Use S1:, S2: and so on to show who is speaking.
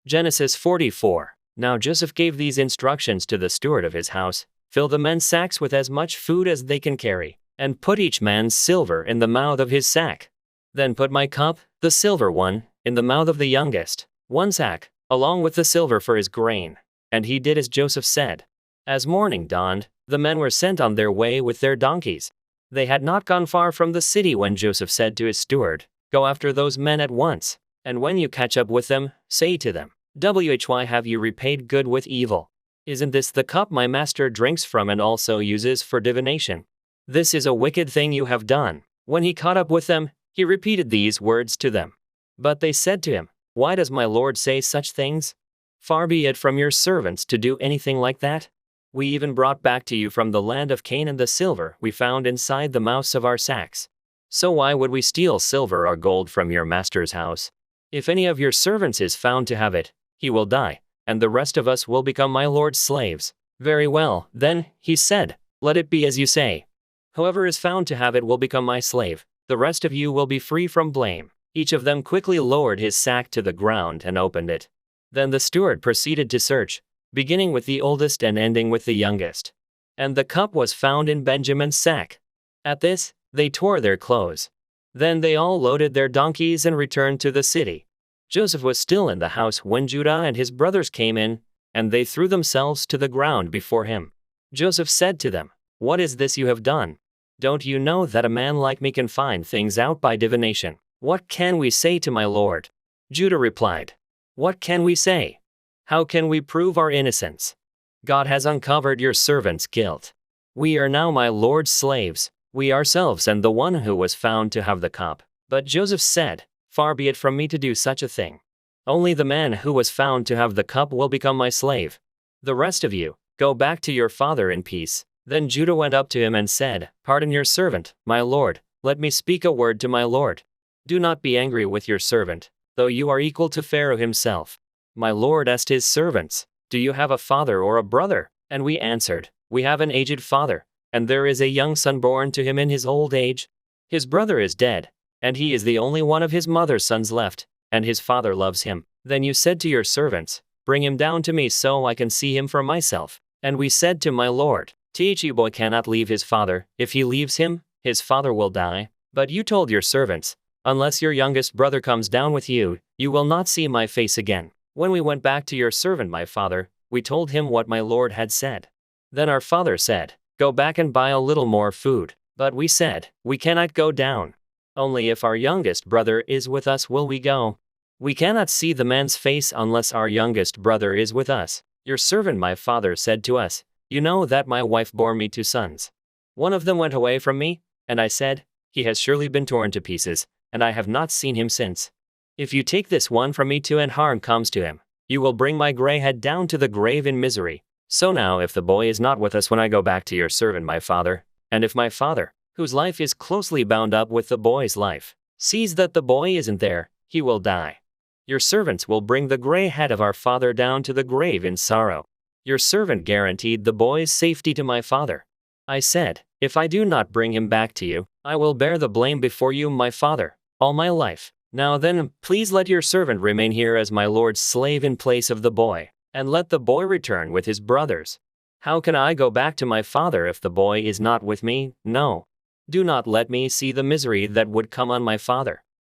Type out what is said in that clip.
S1: Genesis 44. Now Joseph gave these instructions to the steward of his house: fill the men's sacks with as much food as they can carry, and put each man's silver in the mouth of his sack. Then put my cup, the silver one, in the mouth of the youngest, one sack, along with the silver for his grain. And he did as Joseph said. As morning dawned, the men were sent on their way with their donkeys. They had not gone far from the city when Joseph said to his steward, go after those men at once, and when you catch up with them, say to them, why have you repaid good with evil? Isn't this the cup my master drinks from and also uses for divination? This is a wicked thing you have done. When he caught up with them, he repeated these words to them. But they said to him, why does my lord say such things? Far be it from your servants to do anything like that. We even brought back to you from the land of Canaan the silver we found inside the mouths of our sacks. So why would we steal silver or gold from your master's house? If any of your servants is found to have it, he will die, and the rest of us will become my lord's slaves. Very well, then, he said, let it be as you say. Whoever is found to have it will become my slave. The rest of you will be free from blame. Each of them quickly lowered his sack to the ground and opened it. Then the steward proceeded to search, beginning with the oldest and ending with the youngest. And the cup was found in Benjamin's sack. At this, they tore their clothes. Then they all loaded their donkeys and returned to the city. Joseph was still in the house when Judah and his brothers came in, and they threw themselves to the ground before him. Joseph said to them, what is this you have done? Don't you know that a man like me can find things out by divination? What can we say to my lord? Judah replied, what can we say? How can we prove our innocence? God has uncovered your servant's guilt. We are now my lord's slaves, we ourselves and the one who was found to have the cup. But Joseph said, far be it from me to do such a thing. Only the man who was found to have the cup will become my slave. The rest of you, go back to your father in peace. Then Judah went up to him and said, pardon your servant, my lord, let me speak a word to my lord. Do not be angry with your servant, though you are equal to Pharaoh himself. My lord asked his servants, do you have a father or a brother? And we answered, we have an aged father, and there is a young son born to him in his old age. His brother is dead, and he is the only one of his mother's sons left, and his father loves him. Then you said to your servants, bring him down to me so I can see him for myself. And we said to my lord, the boy cannot leave his father. If he leaves him, his father will die. But you told your servants, unless your youngest brother comes down with you, you will not see my face again. When we went back to your servant my father, we told him what my lord had said. Then our father said, go back and buy a little more food. But we said, we cannot go down. Only if our youngest brother is with us will we go. We cannot see the man's face unless our youngest brother is with us. Your servant my father said to us, you know that my wife bore me 2 sons. One of them went away from me, and I said, he has surely been torn to pieces, and I have not seen him since. If you take this one from me too and harm comes to him, you will bring my gray head down to the grave in misery. So now if the boy is not with us when I go back to your servant my father, and if my father, whose life is closely bound up with the boy's life, sees that the boy isn't there, he will die. Your servants will bring the gray head of our father down to the grave in sorrow. Your servant guaranteed the boy's safety to my father. I said, if I do not bring him back to you, I will bear the blame before you, my father, all my life. Now then, please let your servant remain here as my lord's slave in place of the boy, and let the boy return with his brothers. How can I go back to my father if the boy is not with me? No. Do not let me see the misery that would come on my father.